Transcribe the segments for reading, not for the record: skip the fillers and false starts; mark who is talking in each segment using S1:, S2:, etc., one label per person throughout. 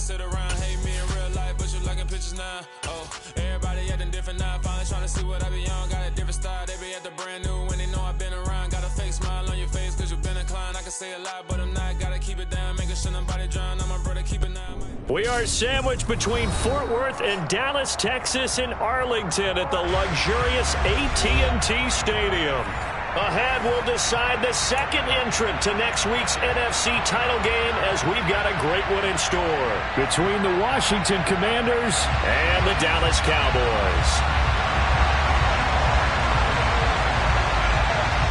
S1: sit around, hate me in real life, but you liking pictures now. Oh, everybody acting different now. Finally trying to see what I be on. Got a different style, they be at the brand new when they know I've been around. Got a fake smile on your face, cause you've been inclined. I can say a lot, but I'm not. Gotta keep it down, making sure nobody drown. I'm my brother, keep it now.
S2: We are sandwiched between Fort Worth and Dallas, Texas, and Arlington at the luxurious AT&T Stadium. Ahead, we'll decide the second entrant to next week's NFC title game as we've got a great one in store between the Washington Commanders and the Dallas Cowboys.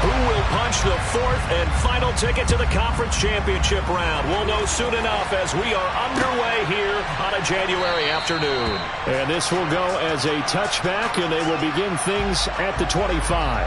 S2: Who will punch the fourth and final ticket to the conference championship round? We'll know soon enough as we are underway here on a January afternoon. And this will go as a touchback, and they will begin things at the 25.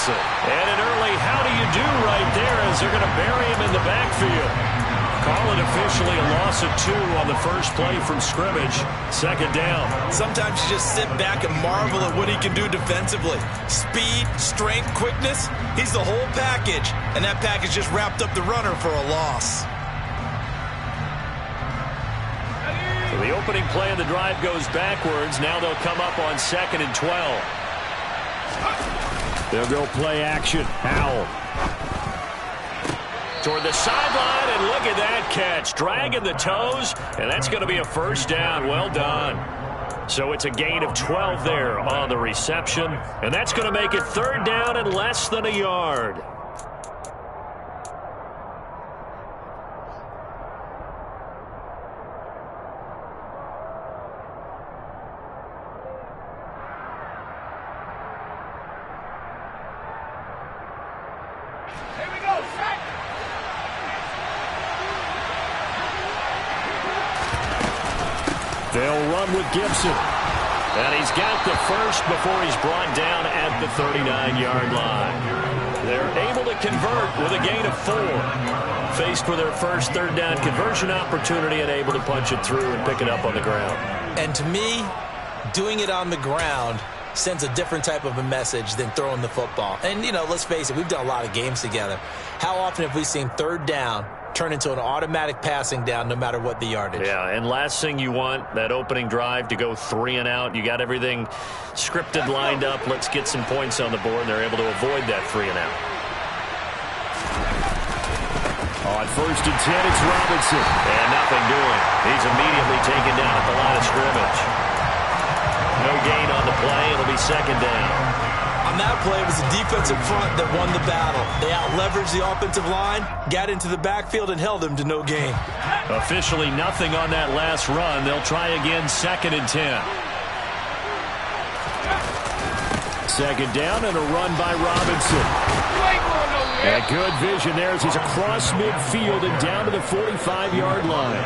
S2: And an early how do you do right there as they're going to bury him in the backfield. Call it officially a loss of 2 on the first play from scrimmage. Second down.
S3: Sometimes you just sit back and marvel at what he can do defensively. Speed, strength, quickness. He's the whole package. And that package just wrapped up the runner for a loss.
S2: So the opening play of the drive goes backwards. Now they'll come up on 2nd and 12. They'll go play action. Howell. Toward the sideline, and look at that catch. Dragging the toes, and that's going to be a first down. Well done. So it's a gain of 12 there on the reception, and that's going to make it 3rd down and less than a yard. They'll run with Gibson. And he's got the first before he's brought down at the 39-yard line. They're able to convert with a gain of 4. Faced with their first 3rd down conversion opportunity and able to punch it through and pick it up on the ground.
S3: And to me, doing it on the ground sends a different type of a message than throwing the football. And, you know, let's face it, we've done a lot of games together. How often have we seen 3rd down turn into an automatic passing down no matter what the yardage?
S2: Yeah, and last thing you want, that opening drive to go 3 and out. You got everything scripted, lined up. Let's get some points on the board, and they're able to avoid that 3 and out. On 1st and 10, it's Robinson. And nothing doing. He's immediately taken down at the line of scrimmage. No gain on the play. It'll be 2nd down.
S3: On that play, it was the defensive front that won the battle. They out-leveraged the offensive line, got into the backfield, and held him to no gain.
S2: Officially nothing on that last run. They'll try again 2nd and 10. 2nd down and a run by Robinson. And good vision there as he's across midfield and down to the 45-yard line.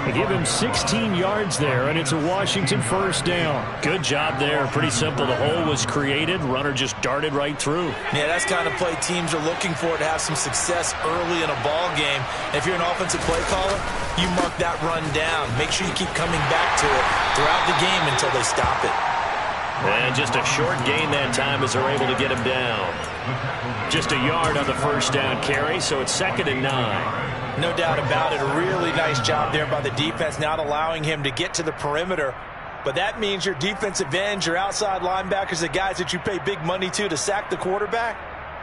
S2: They give him 16 yards there, and it's a Washington 1st down. Good job there. Pretty simple. The hole was created. Runner just darted right through.
S3: Yeah, that's the kind of play teams are looking for to have some success early in a ball game. And if you're an offensive play caller, you mark that run down. Make sure you keep coming back to it throughout the game until they stop it.
S2: And just a short gain that time as they're able to get him down. Just a yard on the 1st down carry, so it's 2nd and 9.
S3: No doubt about it. A really nice job there by the defense, not allowing him to get to the perimeter. But that means your defensive ends, your outside linebackers, the guys that you pay big money to sack the quarterback,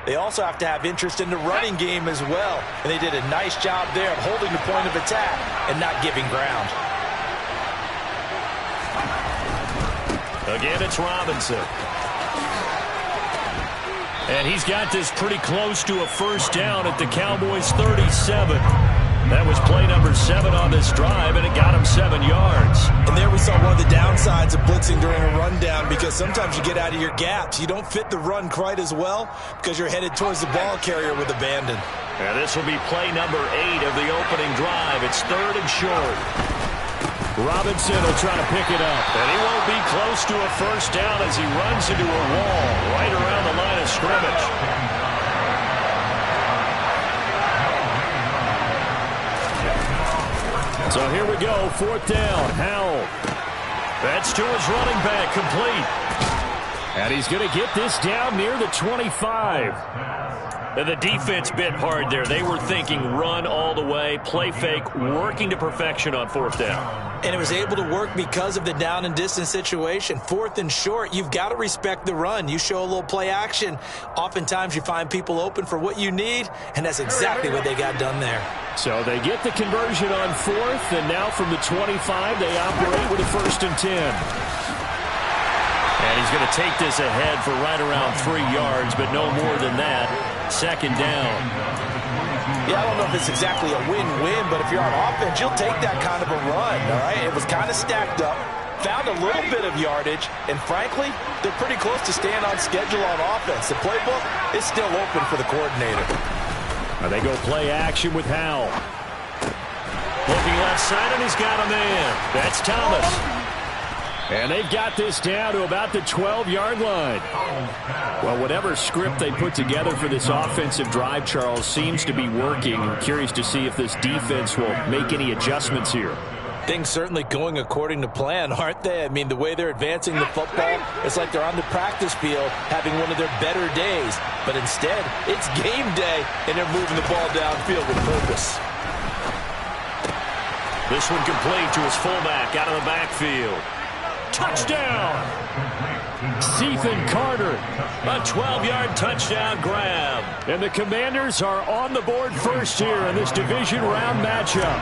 S3: they also have to have interest in the running game as well. And they did a nice job there of holding the point of attack and not giving ground.
S2: Again, it's Robinson. And he's got this pretty close to a 1st down at the Cowboys' 37. That was play number 7 on this drive, and it got him 7 yards.
S3: And there we saw one of the downsides of blitzing during a rundown, because sometimes you get out of your gaps. You don't fit the run quite as well because you're headed towards the ball carrier with abandon.
S2: And this will be play number 8 of the opening drive. It's 3rd and short. Robinson will try to pick it up. And he won't be close to a first down as he runs into a wall right around the line of scrimmage. So here we go, 4th down. Howell. That's to his running back, complete. And he's going to get this down near the 25. And the defense bit hard there. They were thinking run all the way, play fake, working to perfection on 4th down.
S3: And it was able to work because of the down and distance situation. 4th and short, you've got to respect the run. You show a little play action. Oftentimes you find people open for what you need, and that's exactly what they got done there.
S2: So they get the conversion on 4th, and now from the 25, they operate with a 1st and 10. And he's going to take this ahead for right around 3 yards, but no more than that. 2nd down.
S3: Yeah, I don't know if it's exactly a win-win, but if you're on offense, you'll take that kind of a run, all right? It was kind of stacked up, found a little bit of yardage, and frankly, they're pretty close to staying on schedule on offense. The playbook is still open for the coordinator.
S2: Now they go play action with Howell. Looking left side, and he's got a man. That's Thomas. And they've got this down to about the 12-yard line. Well, whatever script they put together for this offensive drive, Charles, seems to be working. I'm curious to see if this defense will make any adjustments here.
S3: Things certainly going according to plan, aren't they? I mean, the way they're advancing the football, it's like they're on the practice field having one of their better days. But instead, it's game day, and they're moving the ball downfield with purpose.
S2: This one complete to his fullback out of the backfield. Touchdown! Stephen Carter, a 12-yard touchdown grab. And the Commanders are on the board first here in this division round matchup.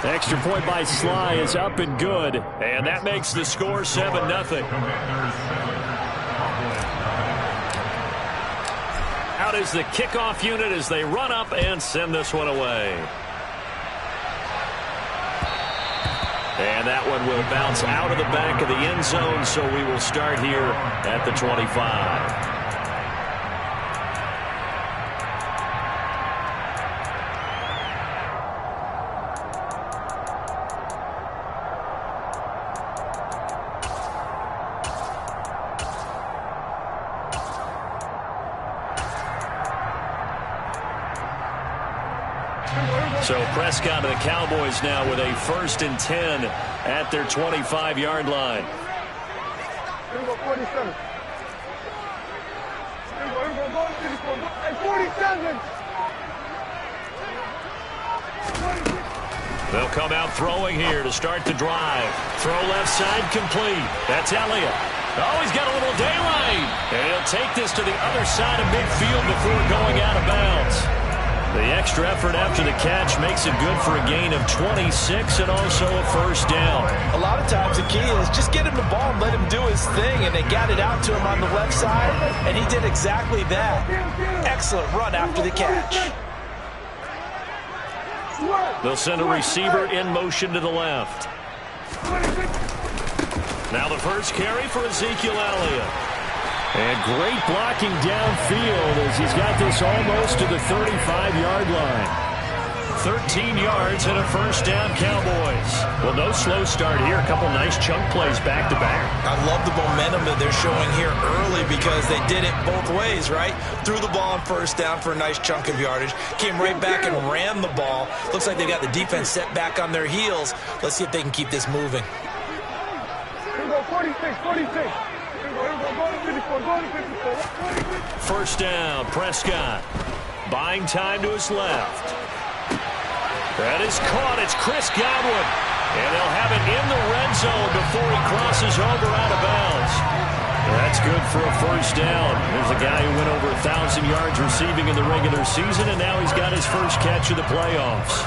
S2: Extra point by Sly is up and good, and that makes the score 7-0. Out is the kickoff unit as they run up and send this one away. And that one will bounce out of the back of the end zone, so we will start here at the 25. So Prescott and the Cowboys now with a 1st and 10 at their 25-yard line. They'll come out throwing here to start the drive. Throw left side complete. That's Elliott. Oh, he's got a little daylight. And he'll take this to the other side of midfield before going out of bounds. The extra effort after the catch makes it good for a gain of 26 and also a 1st down.
S3: A lot of times the key is just get him the ball and let him do his thing, and they got it out to him on the left side, and he did exactly that. Excellent run after the catch.
S2: They'll send a receiver in motion to the left. Now the first carry for Ezekiel Elliott. And great blocking downfield as he's got this almost to the 35-yard line. 13 yards and a 1st down, Cowboys. Well, no slow start here. A couple nice chunk plays back-to-back.
S3: I love the momentum that they're showing here early because they did it both ways, right? Threw the ball on 1st down for a nice chunk of yardage. Came right back and ran the ball. Looks like they got the defense set back on their heels. Let's see if they can keep this moving.
S4: 46.
S2: 1st down, Prescott. Buying time to his left. That is caught. It's Chris Godwin. And they'll have it in the red zone before he crosses over out of bounds. That's good for a 1st down. There's a guy who went over 1,000 yards receiving in the regular season, and now he's got his first catch of the playoffs.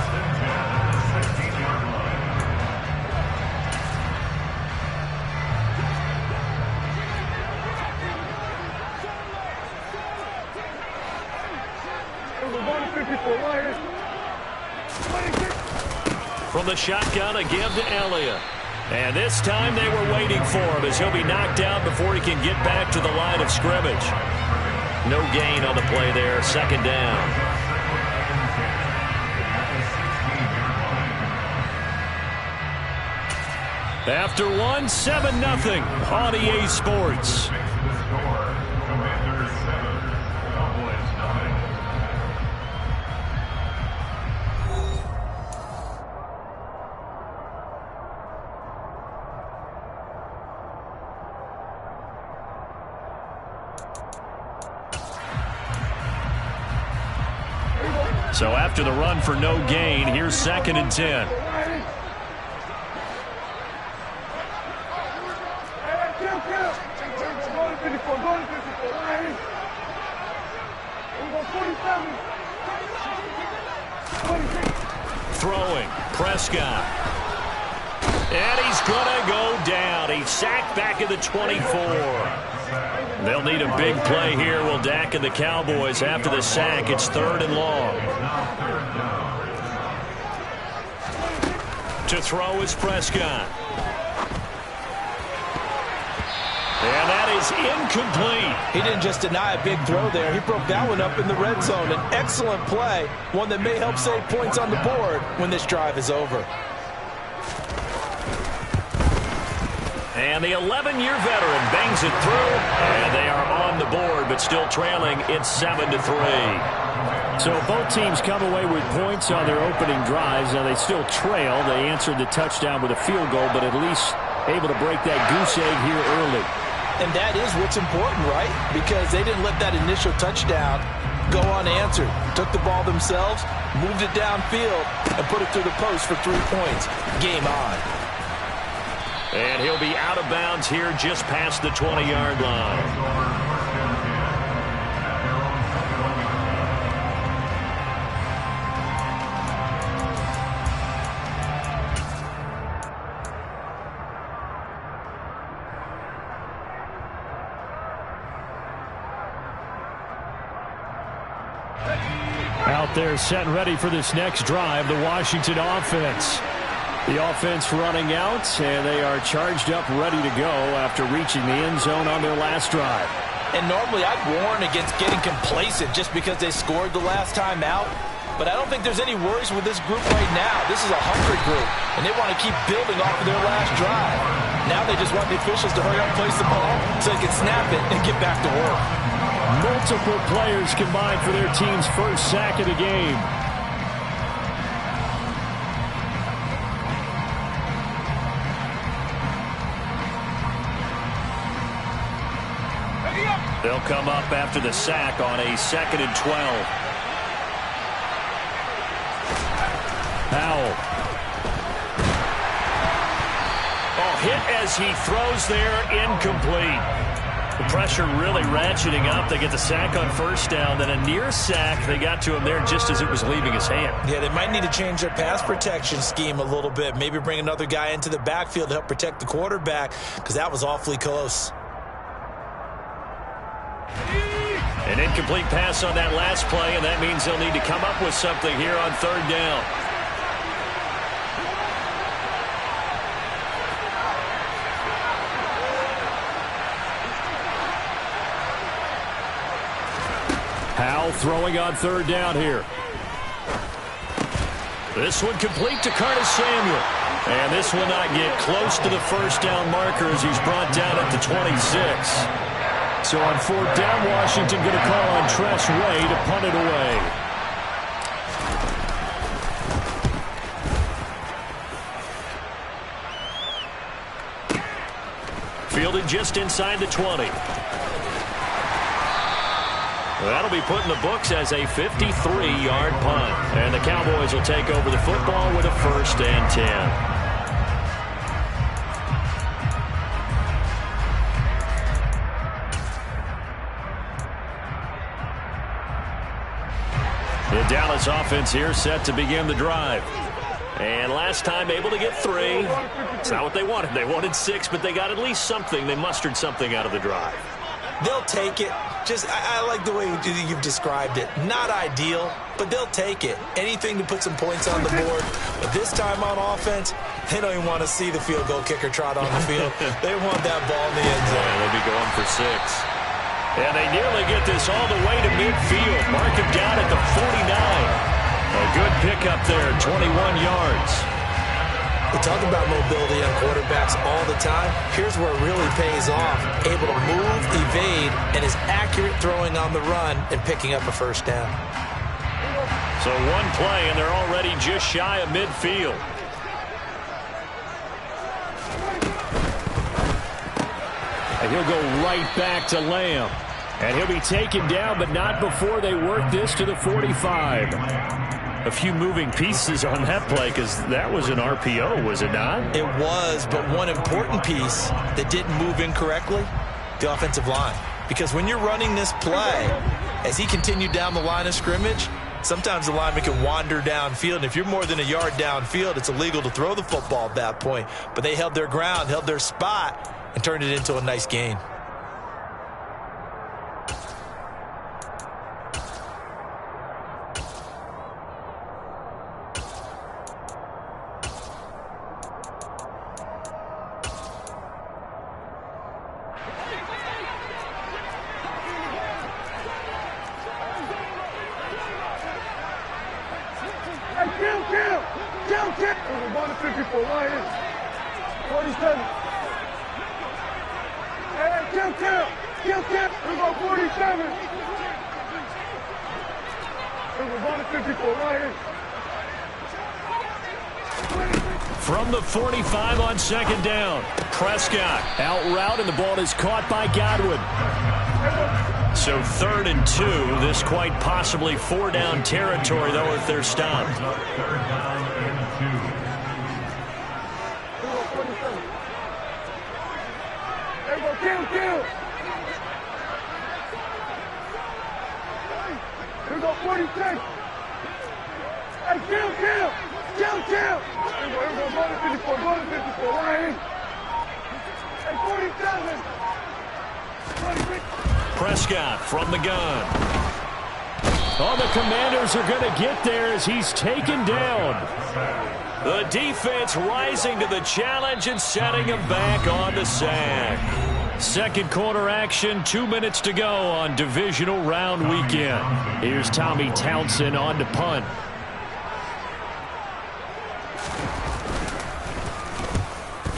S2: From the shotgun, a give to Elliott. And this time they were waiting for him as he'll be knocked out before he can get back to the line of scrimmage. No gain on the play there, second down. After one, 7-0 on EA Sports. So after the run for no gain, here's 2nd and 10. Throwing, Prescott. And he's going to go down. He's sacked back at the 24. They'll need a big play here. Will Dak and the Cowboys after the sack. It's 3rd and long. To throw is Prescott. And that is incomplete.
S3: He didn't just deny a big throw there. He broke that one up in the red zone. An excellent play. One that may help save points on the board when this drive is over.
S2: And the 11-year veteran bangs it through. And they are on the board, but still trailing. It's 7-3.
S4: So both teams come away with points on their opening drives. Now they still trail. They answered the touchdown with a field goal, but at least able to break that goose egg here early.
S3: And that is what's important, right? Because they didn't let that initial touchdown go unanswered. Took the ball themselves, moved it downfield, and put it through the post for 3 points. Game on.
S2: And he'll be out of bounds here just past the 20-yard line.
S4: Out there set and ready for this next drive, the Washington offense. The offense running out, and they are charged up, ready to go after reaching the end zone on their last drive.
S3: And normally I'd warn against getting complacent just because they scored the last time out. But I don't think there's any worries with this group right now. This is a hungry group, and they want to keep building off of their last drive. Now they just want the officials to hurry up and place the ball so they can snap it and get back to work.
S4: Multiple players combined for their team's first sack of the game.
S2: They'll come up after the sack on a 2nd and 12.
S4: Powell.
S2: Oh, hit as he throws there, incomplete. The pressure really ratcheting up. They get the sack on first down, then a near sack. They got to him there just as it was leaving his hand.
S3: Yeah, they might need to change their pass protection scheme a little bit. Maybe bring another guy into the backfield to help protect the quarterback, because that was awfully close.
S2: An incomplete pass on that last play, and that means they'll need to come up with something here on 3rd down.
S4: Powell throwing on 3rd down here.
S2: This one complete to Curtis Samuel. And this will not get close to the first down marker as he's brought down at the 26.
S4: So on 4th down, Washington going to call on Tress Way to punt it away.
S2: Fielded just inside the 20. That'll be put in the books as a 53-yard punt. And the Cowboys will take over the football with a 1st and 10. The Dallas offense here set to begin the drive. And last time able to get 3. It's not what they wanted. They wanted 6, but they got at least something. They mustered something out of the drive.
S3: They'll take it. I like the way you've described it. Not ideal, but they'll take it. Anything to put some points on the board. But this time on offense, they don't even want to see the field goal kicker trot on the field. They want that ball in the end zone.
S2: Yeah, they'll be going for 6. And they nearly get this all the way to midfield. Mark him down at the 49. A good pickup there, 21 yards.
S3: We talk about mobility on quarterbacks all the time. Here's where it really pays off. Able to move, evade, and is accurate throwing on the run and picking up a first down.
S2: So one play, and they're already just shy of midfield. And he'll go right back to Lamb. And he'll be taken down, but not before they work this to the 45. A few moving pieces on that play because that was an RPO, was it not?
S3: It was, but one important piece that didn't move incorrectly, the offensive line. Because when you're running this play, as he continued down the line of scrimmage, sometimes the lineman can wander downfield. And if you're more than a yard downfield, it's illegal to throw the football at that point. But they held their ground, held their spot, and turned it into a nice gain.
S2: From the 45 on second down. Prescott out route, and the ball is caught by Godwin. So 3rd and 2. This quite possibly 4-down territory, though, if they're stopped.
S5: Here we go, 46. Hey, kill. Here we go, go to 54, Ryan. Hey, 47.
S2: Prescott from the gun. Oh, the Commanders are going to get there as he's taken down. The defense rising to the challenge and setting him back on the sack. Second quarter action, 2 minutes to go on divisional round weekend. Here's Tommy Townsend on to punt.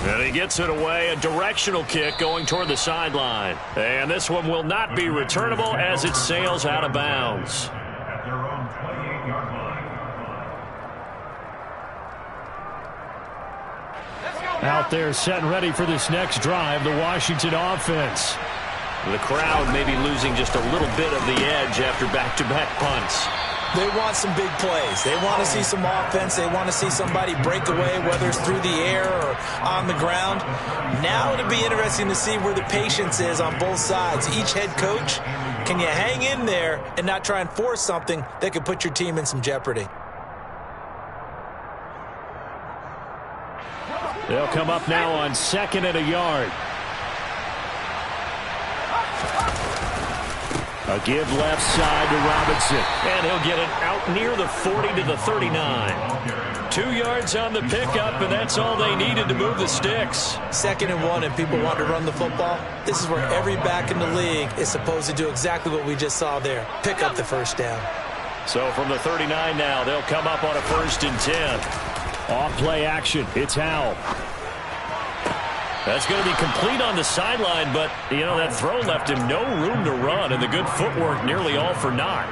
S2: And he gets it away, a directional kick going toward the sideline. And this one will not be returnable as it sails out of bounds.
S4: Out there set and ready for this next drive, the Washington offense.
S2: The crowd may be losing just a little bit of the edge after back-to-back punts.
S3: They want some big plays. They want to see some offense. They want to see somebody break away, whether it's through the air or on the ground. Now it'll be interesting to see where the patience is on both sides. Each head coach, can you hang in there and not try and force something that could put your team in some jeopardy?
S4: They'll come up now on 2nd and a yard. A give left side to Robinson.
S2: And he'll get it out near the 40 to the 39. 2 yards on the pickup, and that's all they needed to move the sticks.
S3: 2nd and 1, and people want to run the football. This is where every back in the league is supposed to do exactly what we just saw there. Pick up the first down.
S2: So from the 39 now, they'll come up on a 1st and 10.
S4: Off play action. It's Howell.
S2: That's going to be complete on the sideline, but, you know, that throw left him no room to run, and the good footwork nearly all for naught.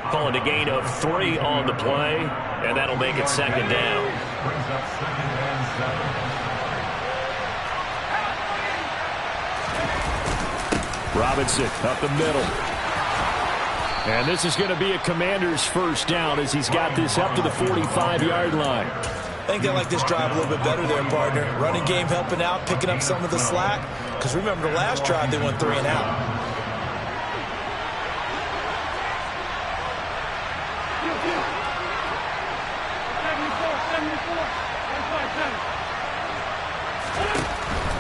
S2: Calling a gain of 3 on the play, and that'll make it 2nd down.
S4: Robinson up the middle. And this is going to be a Commander's first down as he's got this up to the 45-yard line.
S3: I think they like this drive a little bit better there, partner. Running game helping out, picking up some of the slack. Because remember, the last drive they went 3 and out.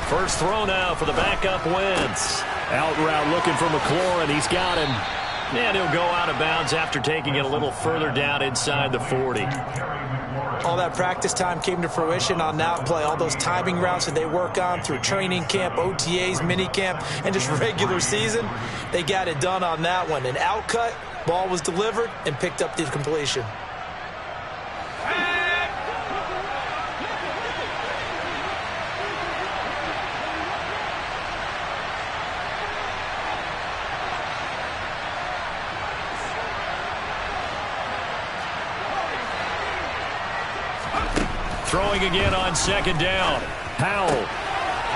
S2: First throw now for the backup Wentz.
S4: Out route looking for McLaurin. He's got him.
S2: And he'll go out of bounds after taking it a little further down inside the 40.
S3: All that practice time came to fruition on that play. All those timing routes that they work on through training camp, OTAs, mini camp, and just regular season, they got it done on that one. An outcut, ball was delivered, and picked up the completion.
S2: Throwing again on second down. Powell.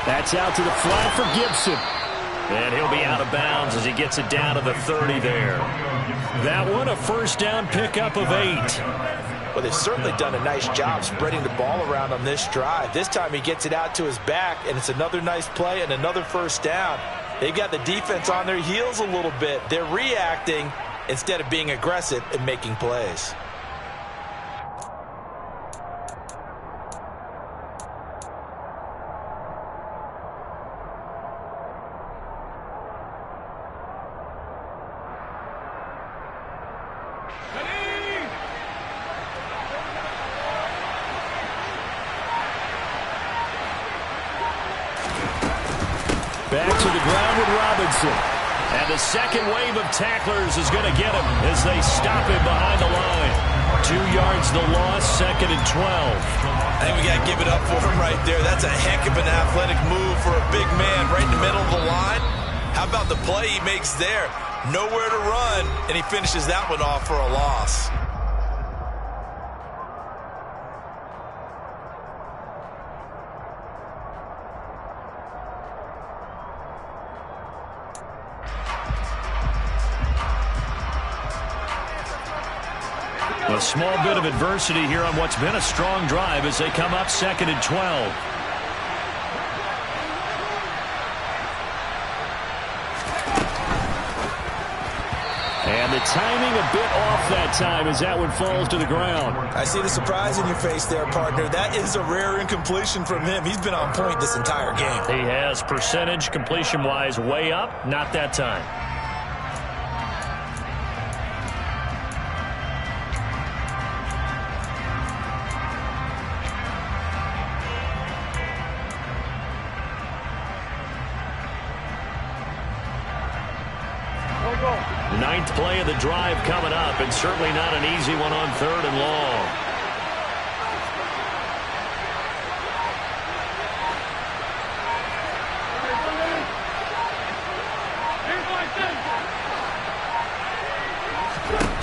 S2: That's out to the flat for Gibson. And he'll be out of bounds as he gets it down to the 30 there. That one a first down pickup of 8.
S3: Well, they've certainly done a nice job spreading the ball around on this drive. This time he gets it out to his back, and it's another nice play and another first down. They've got the defense on their heels a little bit. They're reacting instead of being aggressive and making plays.
S2: Back to the ground with Robinson. And the second wave of tacklers is going to get him as they stop him behind the line. 2 yards the loss, 2nd and 12.
S3: I think we got to give it up for him right there. That's a heck of an athletic move for a big man right in the middle of the line. How about the play he makes there? Nowhere to run, and he finishes that one off for a loss.
S2: A small bit of adversity here on what's been a strong drive as they come up 2nd and 12. And the timing a bit off that time as that one falls to the ground.
S3: I see the surprise in your face there, partner. That is a rare incompletion from him. He's been on point this entire game.
S2: He has percentage completion-wise way up, not that time. Ninth play of the drive coming up, and certainly not an easy one on 3rd and long.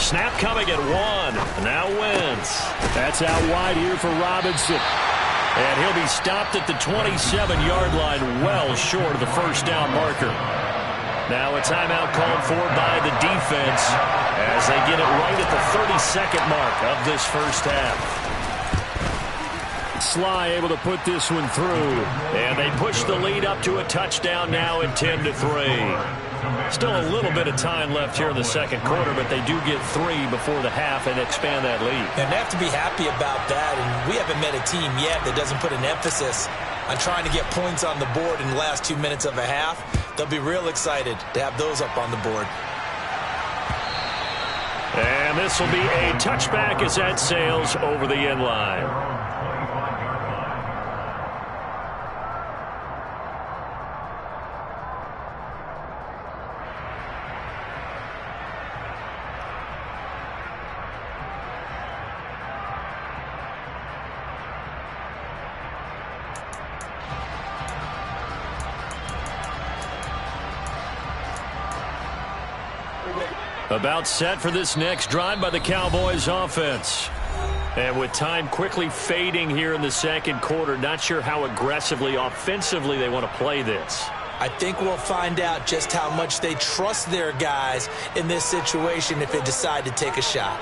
S2: Snap coming at 1. Now Wentz. That's out wide here for Robinson. And he'll be stopped at the 27-yard line, well short of the first down marker. Now a timeout called for by the defense as they get it right at the 32nd mark of this first half. Sly able to put this one through, and they push the lead up to a touchdown now at 10-3. Still a little bit of time left here in the second quarter, but they do get 3 before the half and expand that lead.
S3: And they have to be happy about that, and we haven't met a team yet that doesn't put an emphasis on trying to get points on the board in the last 2 minutes of a half. They'll be real excited to have those up on the board.
S2: And this will be a touchback as that sails over the end line. About set for this next drive by the Cowboys offense. And with time quickly fading here in the second quarter, not sure how aggressively, offensively they want to play this.
S3: I think we'll find out just how much they trust their guys in this situation if they decide to take a shot.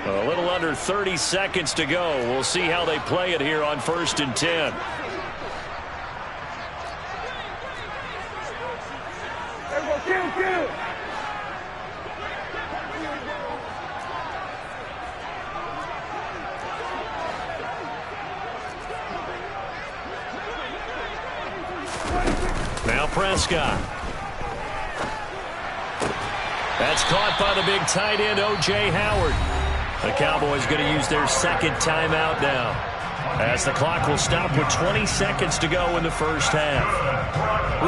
S2: A little under 30 seconds to go. We'll see how they play it here on 1st and 10. Now Prescott. That's caught by the big tight end, O.J. Howard. The Cowboys going to use their second timeout now, as the clock will stop with 20 seconds to go in the first half.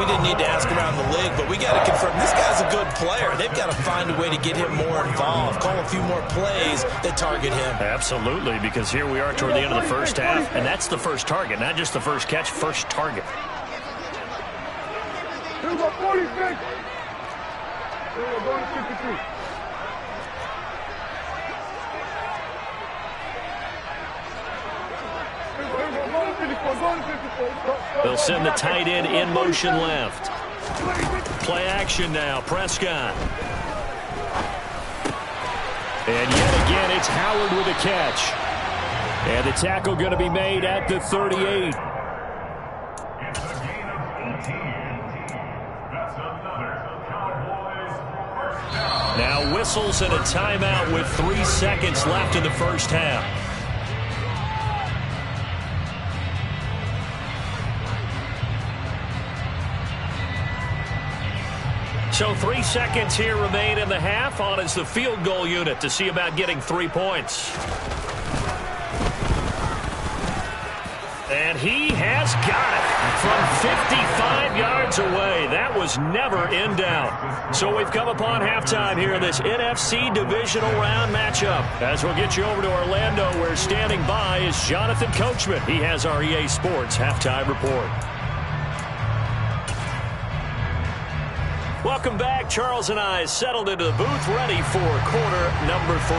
S3: We didn't need to ask around the league, but we got to confirm this guy's a good player. They've got to find a way to get him more involved, call a few more plays that target him.
S2: Absolutely, because here we are toward the end of the first half, and that's the first target, not just the first catch, first target.
S5: Here we go, 46. Here we go, going to 52.
S2: They'll send the tight end in motion left. Play action now, Prescott. And yet again, it's Howard with a catch. And the tackle going to be made at the 38. Now whistles and a timeout with 3 seconds left in the first half. So 3 seconds here remain in the half. On is the field goal unit to see about getting 3 points. And he has got it from 55 yards away. That was never in doubt. So we've come upon halftime here in this NFC Divisional Round matchup. As we'll get you over to Orlando, where standing by is Jonathan Coachman. He has our EA Sports halftime report. Welcome back. Charles and I settled into the booth, ready for quarter number 3.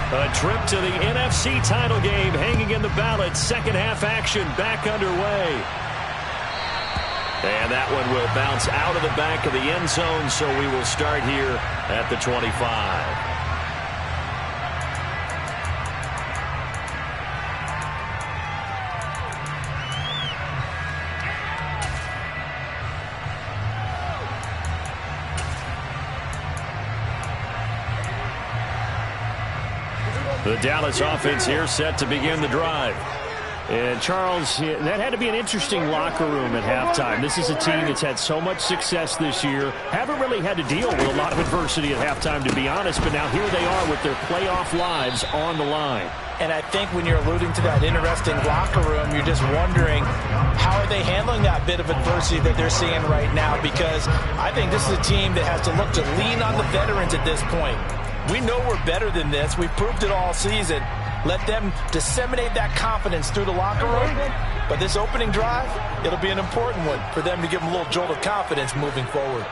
S2: A trip to the NFC title game hanging in the balance. Second half action back underway. And that one will bounce out of the back of the end zone, so we will start here at the 25. The Dallas offense here set to begin the drive. And Charles, that had to be an interesting locker room at halftime. This is a team that's had so much success this year. Haven't really had to deal with a lot of adversity at halftime, to be honest. But now here they are with their playoff lives on the line.
S3: And I think when you're alluding to that interesting locker room, you're just wondering, how are they handling that bit of adversity that they're seeing right now? Because I think this is a team that has to look to lean on the veterans at this point. We know we're better than this. We've proved it all season. Let them disseminate that confidence through the locker room. But this opening drive, it'll be an important one for them to give them a little jolt of confidence moving forward.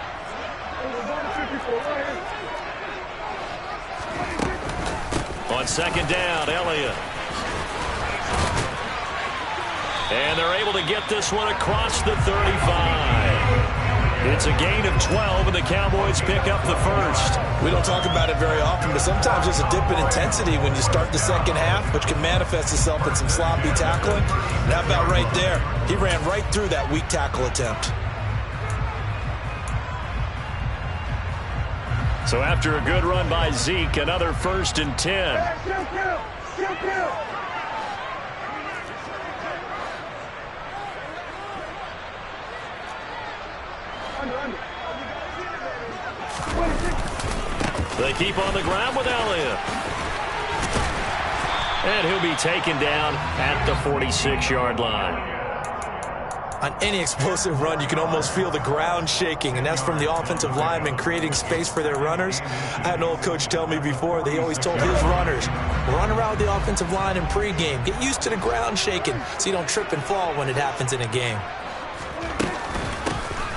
S2: On second down, Elliott. And they're able to get this one across the 35. It's a gain of 12, and the Cowboys pick up the first.
S3: We don't talk about it very often, but sometimes there's a dip in intensity when you start the second half, which can manifest itself in some sloppy tackling. And how about right there? He ran right through that weak tackle attempt.
S2: So after a good run by Zeke, another 1st and 10. They keep on the ground with Elliott. And he'll be taken down at the 46-yard line.
S3: On any explosive run, you can almost feel the ground shaking, and that's from the offensive linemen creating space for their runners. I had an old coach tell me before that he always told his runners, run around the offensive line in pregame. Get used to the ground shaking so you don't trip and fall when it happens in a game.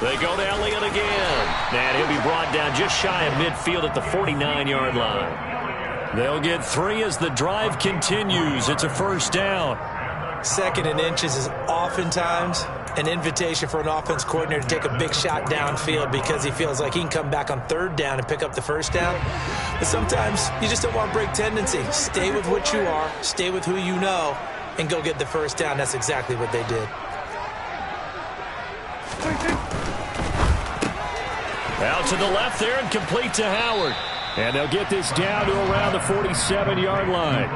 S2: They go to Elliott again. And he'll be brought down just shy of midfield at the 49-yard line. They'll get 3 as the drive continues. It's a 1st down.
S3: 2nd and inches is oftentimes an invitation for an offense coordinator to take a big shot downfield because he feels like he can come back on 3rd down and pick up the 1st down. But sometimes you just don't want to break tendency. Stay with what you are, stay with who you know, and go get the 1st down. That's exactly what they did.
S2: Out to the left there and complete to Howard. And they'll get this down to around the 47-yard line.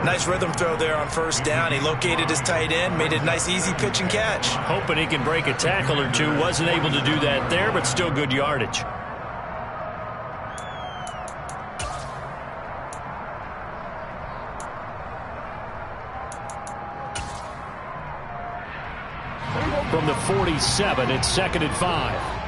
S3: Nice rhythm throw there on first down. He located his tight end, made it a nice easy pitch and catch.
S2: Hoping he can break a tackle or two. Wasn't able to do that there, but still good yardage. From the 47, it's 2nd and 5.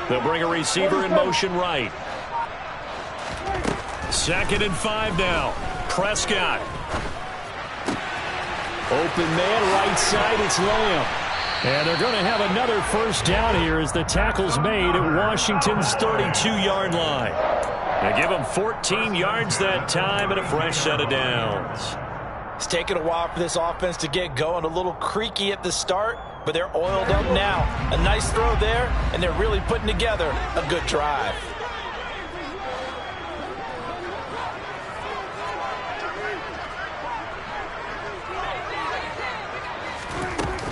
S2: They'll bring a receiver in motion right. 2nd and 5 now. Prescott. Open man, right side, it's Lamb. And they're going to have another first down here as the tackle's made at Washington's 32-yard line. They give them 14 yards that time and a fresh set of downs.
S3: It's taken a while for this offense to get going. A little creaky at the start, but they're oiled up now. A nice throw there, and they're really putting together a good drive.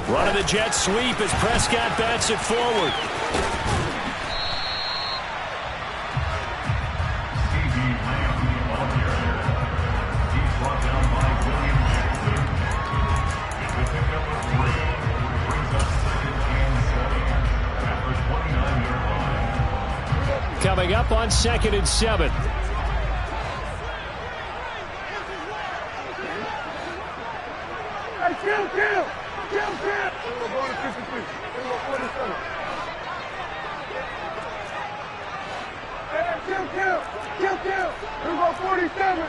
S2: Running the jet sweep as Prescott bats it forward. Coming up on 2nd and 7.
S5: Hey, kill! We're going to 53. We're going to 47. Hey, kill! We're going to 47.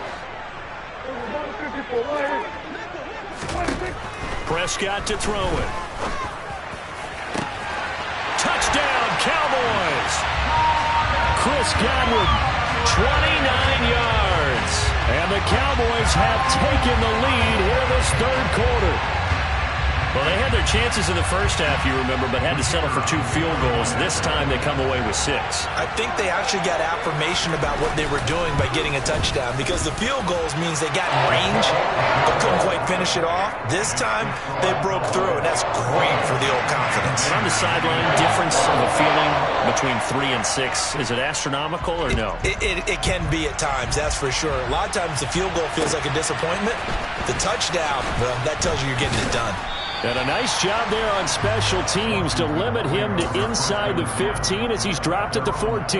S5: We're going to 54. Right here. 26.
S2: Prescott to throw it. Touchdown, Cowboys! Chris Godwin, 29 yards. And the Cowboys have taken the lead here in this third quarter. Well, they had their chances in the first half, you remember, but had to settle for 2 field goals. This time they come away with 6.
S3: I think they actually got affirmation about what they were doing by getting a touchdown, because the field goals means they got in range but couldn't quite finish it off. This time they broke through, and that's great for the old confidence.
S2: And on the sideline, difference of the feeling between 3 and 6, is it astronomical or no?
S3: It can be at times, that's for sure. A lot of times the field goal feels like a disappointment. The touchdown, well, that tells you you're getting it done.
S2: And a nice job there on special teams to limit him to inside the 15 as he's dropped at the 14.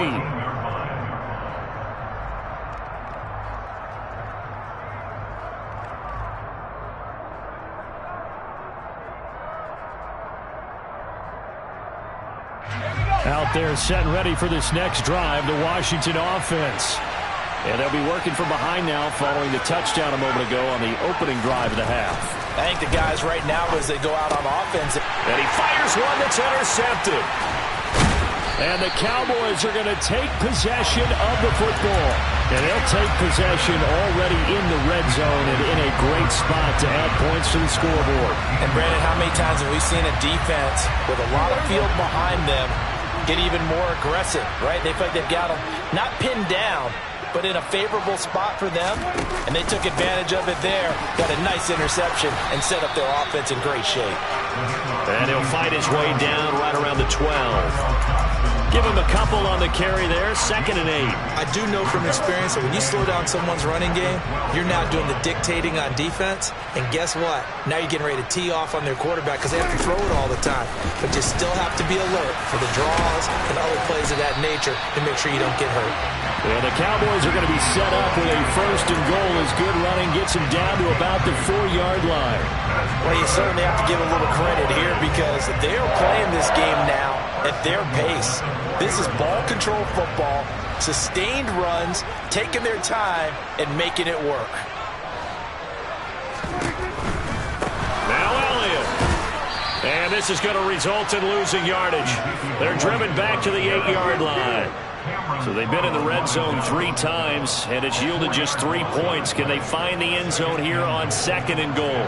S2: Out there set and ready for this next drive, the Washington offense. And they'll be working from behind now following the touchdown a moment ago on the opening drive of the half.
S3: I think the guys right now, as they go out on offense.
S2: And he fires one that's intercepted. And the Cowboys are going to take possession of the football. And they'll take possession already in the red zone and in a great spot to add points to the scoreboard.
S3: And Brandon, how many times have we seen a defense with a lot of field behind them get even more aggressive, right? They feel like they've got them not pinned down, but in a favorable spot for them, and they took advantage of it there. Got a nice interception and set up their offense in great shape.
S2: And he'll fight his way down right around the 12. Give him a couple on the carry there, 2nd and 8.
S3: I do know from experience that when you slow down someone's running game, you're now doing the dictating on defense, and guess what? Now you're getting ready to tee off on their quarterback because they have to throw it all the time. But you still have to be alert for the draws and other plays of that nature to make sure you don't get hurt.
S2: Yeah, the Cowboys are going to be set up with a 1st and goal as good running gets them down to about the 4-yard line.
S3: Well, you certainly have to give a little credit here because they're playing this game now at their pace. This is ball control football, sustained runs, taking their time, and making it work.
S2: Now Elliott. And this is going to result in losing yardage. They're driven back to the 8-yard line. So they've been in the red zone 3 times, and it's yielded just 3 points. Can they find the end zone here on 2nd and goal?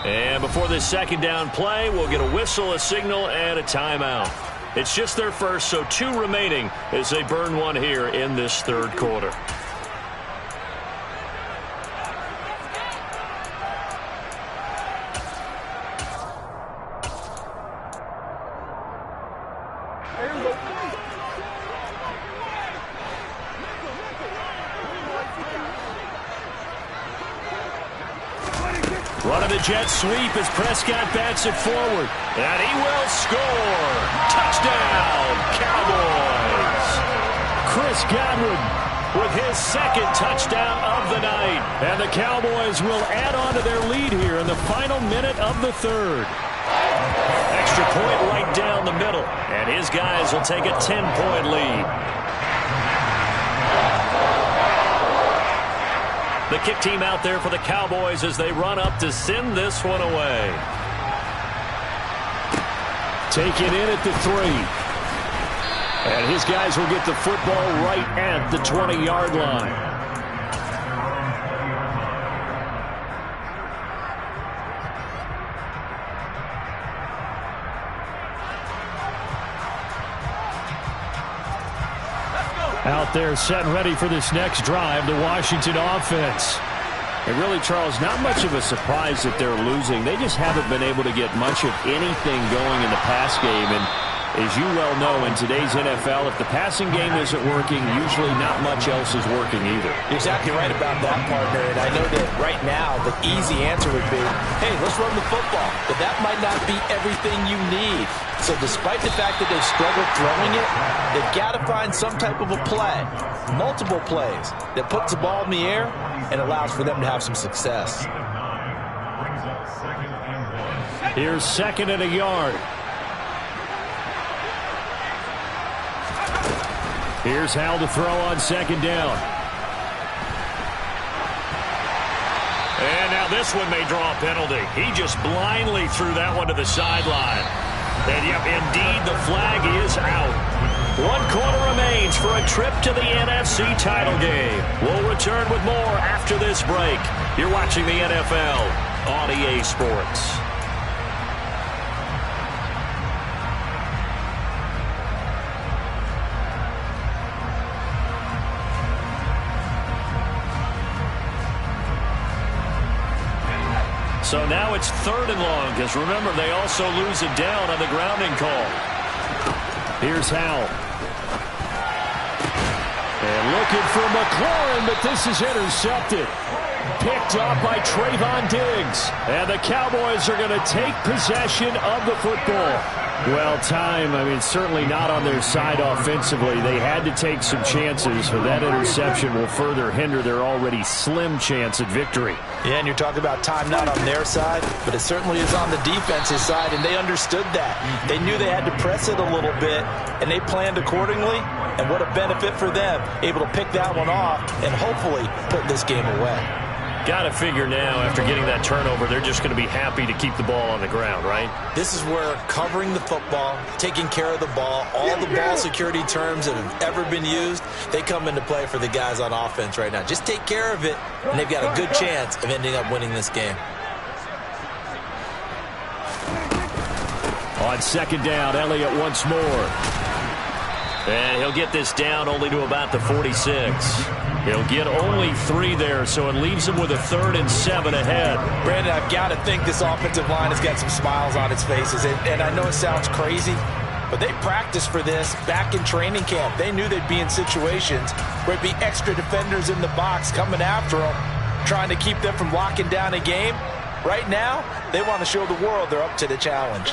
S2: And before this 2nd down play, we'll get a whistle, a signal, and a timeout. It's just their first, so 2 remaining as they burn one here in this 3rd quarter.
S4: Running the jet sweep as Prescott bats it forward. And he will score. Touchdown, Cowboys. Chris Godwin with his second touchdown of the night. And the Cowboys will add on to their lead here in the final minute of the third. Extra point right down the middle. And his guys will take a 10-point lead. The kick team out there for the Cowboys as they run up to send this one away. Taken in at the 3. And his guys will get the football right at the 20-yard line. Out there set and ready for this next drive, the Washington offense. And really, Charles, not much of a surprise that they're losing. They just haven't been able to get much of anything going in the pass game. And as you well know, in today's NFL, if the passing game isn't working, usually not much else is working either.
S3: You're exactly right about that, partner. And I know that right now the easy answer would be, hey, let's run the football. But that might not be everything you need. So despite the fact that they've struggled throwing it, they've got to find some type of a play, multiple plays, that puts the ball in the air and allows for them to have some success.
S4: Here's 2nd and a yard. Here's Hal to throw on 2nd down. And now this one may draw a penalty. He just blindly threw that one to the sideline. And, yep, indeed, the flag is out. 1 quarter remains for a trip to the NFC title game. We'll return with more after this break. You're watching the NFL on EA Sports. So now it's 3rd and long, because remember, they also lose it down on the grounding call. Here's Howell. And looking for McLaurin, but this is intercepted. Picked up by Trayvon Diggs. And the Cowboys are going to take possession of the football. Well, certainly not on their side offensively. They had to take some chances, but that interception will further hinder their already slim chance at victory.
S3: Yeah, and you're talking about time not on their side, but it certainly is on the defense's side, and they understood that. They knew they had to press it a little bit, and they planned accordingly, and what a benefit for them, able to pick that one off and hopefully put this game away.
S4: Got to figure now, after getting that turnover, they're just going to be happy to keep the ball on the ground, right?
S3: This is where covering the football, taking care of the ball, all the ball security terms that have ever been used, they come into play for the guys on offense right now. Just take care of it, and they've got a good chance of ending up winning this game.
S4: On 2nd down, Elliott once more. And he'll get this down only to about the 46. He'll get only 3 there, so it leaves him with a 3rd and 7 ahead.
S3: Brandon, I've got to think this offensive line has got some smiles on its faces. And I know it sounds crazy, but they practiced for this back in training camp. They knew they'd be in situations where it'd be extra defenders in the box coming after them, trying to keep them from locking down a game. Right now, they want to show the world they're up to the challenge.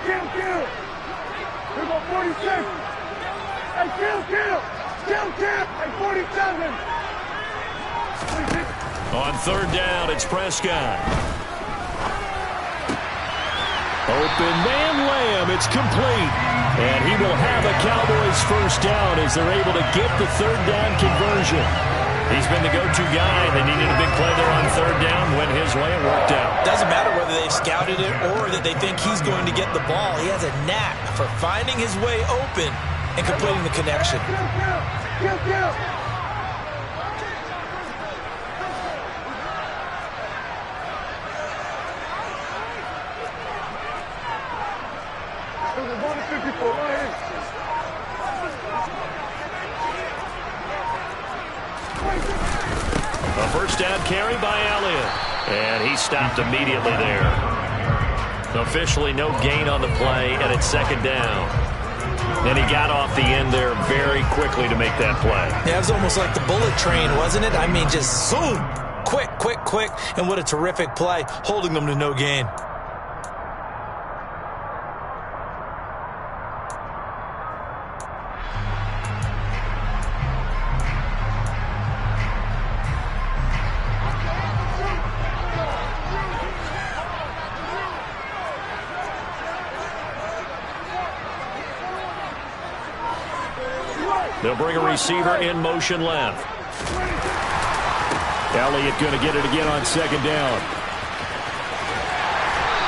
S5: Kill! Here go 46! Hey, kill! Hey, 47!
S4: On 3rd down, it's Prescott. Open man Lamb, it's complete. And he will have a Cowboys 1st down as they're able to get the 3rd down conversion. He's been the go-to guy. They needed a big play there on 3rd down. Went his way, it worked out.
S3: Doesn't matter whether they've scouted it or that they think he's going to get the ball. He has a knack for finding his way open and completing the connection.
S5: Kill!
S2: first down carry by Elliott. And he stopped immediately there. Officially no gain on the play, and it's second down. And he got off the end there very quickly to make that play.
S3: Yeah, it was almost like the bullet train, wasn't it? I mean, just zoom. Quick, quick, quick. And what a terrific play, holding them to no gain.
S2: They'll bring a receiver in motion left.
S4: Elliott going to get it again on second down.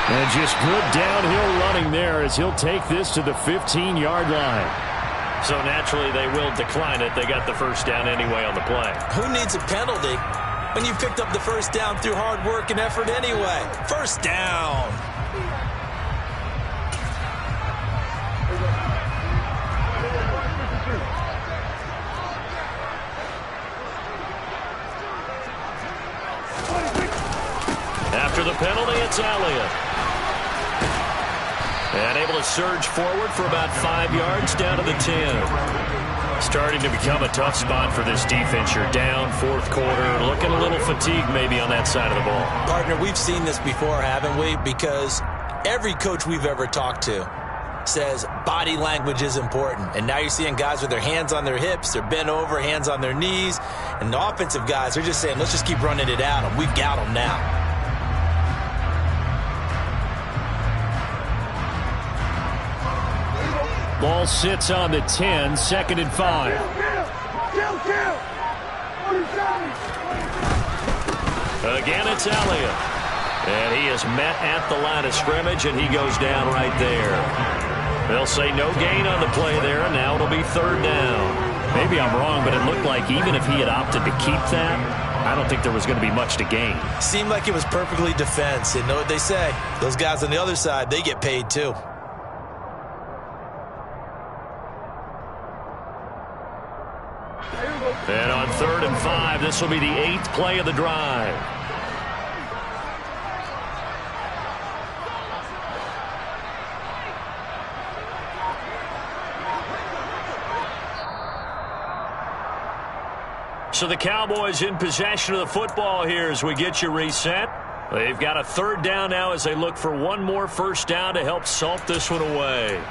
S4: And just good downhill running there as he'll take this to the 15-yard line.
S2: So naturally they will decline it. They got the first down anyway on the play.
S3: Who needs a penalty when you picked up the first down through hard work and effort anyway? First down.
S2: After the penalty, it's Elliott. And able to surge forward for about 5 yards down to the 10. Starting to become a tough spot for this defense. You're down fourth quarter, looking a little fatigued maybe on that side of the ball.
S3: Partner, we've seen this before, haven't we? Because every coach we've ever talked to says body language is important. And now you're seeing guys with their hands on their hips, they're bent over, hands on their knees. And the offensive guys are just saying, let's just keep running it at them. We've got them now.
S4: Ball sits on the 10, second and 5.
S2: Again, it's Elliott. And he is met at the line of scrimmage, and he goes down right there. They'll say no gain on the play there, and now it'll be third down.
S4: Maybe I'm wrong, but it looked like even if he had opted to keep that, I don't think there was going to be much to gain.
S3: Seemed like it was perfectly defense. And know what they say? Those guys on the other side, they get paid too.
S2: And on 3rd and 5, this will be the 8th play of the drive. So the Cowboys in possession of the football here as we get you reset. They've got a third down now as they look for one more first down to help salt this one away.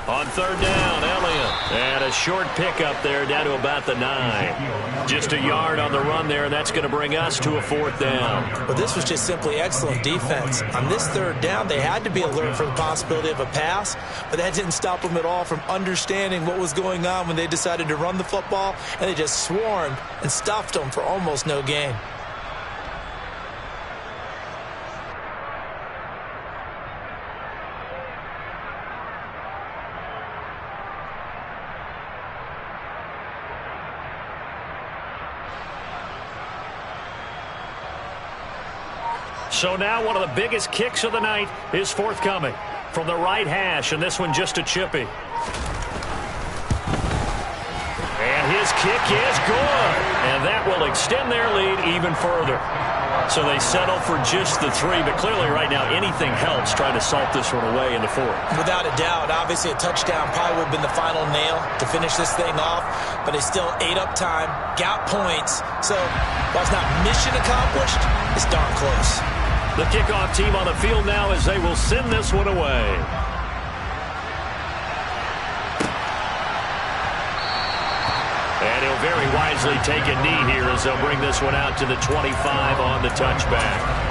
S2: On third down, Elliott. And a short pickup there down to about the 9. Just a yard on the run there, and that's going to bring us to a fourth down.
S3: But this was just simply excellent defense. On this third down, they had to be alert for the possibility of a pass, but that didn't stop them at all from understanding what was going on when they decided to run the football, and they just swarmed and stuffed them for almost no gain.
S2: So now one of the biggest kicks of the night is forthcoming from the right hash, and this one just a chippy. And his kick is good, and that will extend their lead even further. So they settle for just the 3, but clearly right now anything helps trying to salt this one away in the 4th.
S3: Without a doubt, obviously a touchdown probably would have been the final nail to finish this thing off, but they still ate up time, got points. So while it's not mission accomplished, it's darn close.
S2: The kickoff team on the field now as they will send this one away. And he'll very wisely take a knee here as they'll bring this one out to the 25 on the touchback.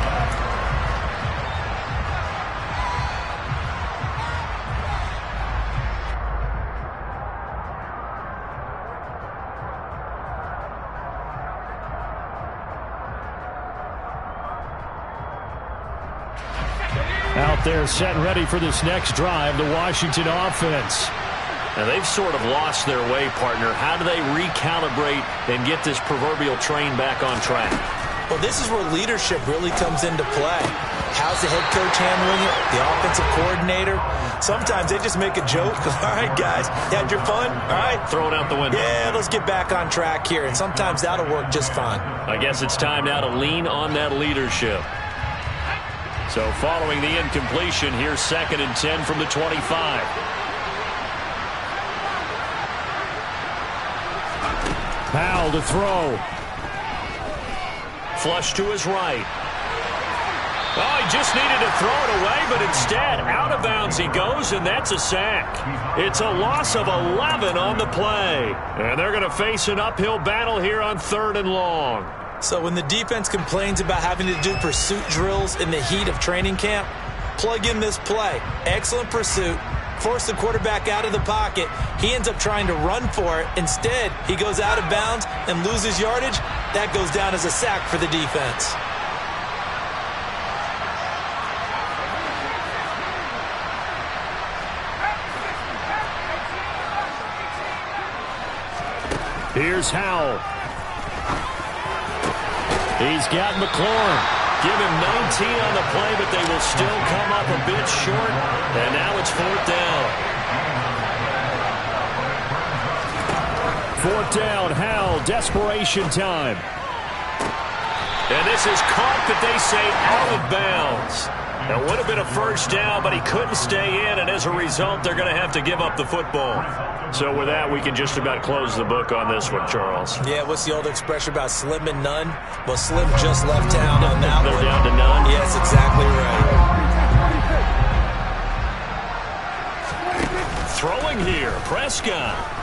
S4: Out there set and ready for this next drive, the Washington offense.
S2: Now they've sort of lost their way, partner. How do they recalibrate and get this proverbial train back on track?
S3: Well, this is where leadership really comes into play. How's the head coach handling it? The offensive coordinator? Sometimes they just make a joke. All right, guys, you had your fun? All right.
S2: Throw it out the window.
S3: Yeah, let's get back on track here. And sometimes that'll work just fine.
S2: I guess it's time now to lean on that leadership. So following the incompletion, here's 2nd and 10 from the 25. Powell to throw. Flush to his right. Oh, he just needed to throw it away, but instead, out of bounds he goes, and that's a sack. It's a loss of 11 on the play. And they're going to face an uphill battle here on 3rd and long.
S3: So when the defense complains about having to do pursuit drills in the heat of training camp, plug in this play. Excellent pursuit. Force the quarterback out of the pocket. He ends up trying to run for it. Instead, he goes out of bounds and loses yardage. That goes down as a sack for the defense.
S2: Here's Howell. He's got McLaurin. Give him 19 on the play, but they will still come up a bit short. And now it's 4th down. 4th down, Howell, desperation time. And this is caught, but they say out of bounds. It would have been a 1st down, but he couldn't stay in, and as a result, they're going to have to give up the football. So with that, we can just about close the book on this one, Charles.
S3: Yeah, what's the old expression about slim and none? Well, Slim just left town on that one.
S2: They're down to none?
S3: Yes, exactly right.
S2: Throwing here, Prescott.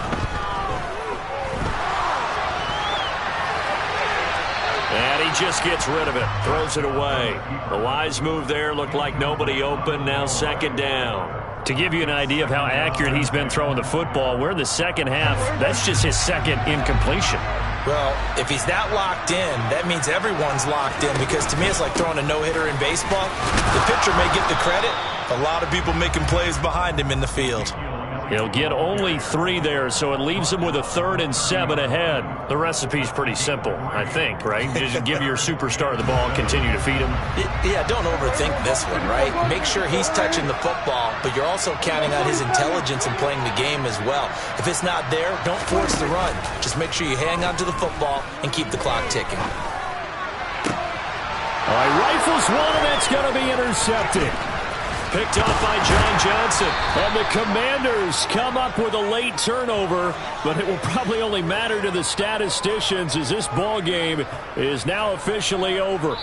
S2: And he just gets rid of it, throws it away. The wise move there, looked like nobody open, now 2nd down. To give you an idea of how accurate he's been throwing the football, we're in the 2nd half. That's just his 2nd incompletion.
S3: Well, if he's that locked in, that means everyone's locked in, because to me it's like throwing a no-hitter in baseball. The pitcher may get the credit. A lot of people making plays behind him in the field.
S2: He'll get only 3 there, so it leaves him with a 3rd and 7 ahead. The recipe's pretty simple, I think, right? Just give your superstar the ball and continue to feed him.
S3: Yeah, don't overthink this one, right? Make sure he's touching the football, but you're also counting on his intelligence in playing the game as well. If it's not there, don't force the run. Just make sure you hang on to the football and keep the clock ticking.
S2: All right, rifles one, and it's going to be intercepted. Picked off by John Johnson. And the Commanders come up with a late turnover, but it will probably only matter to the statisticians as this ball game is now officially over.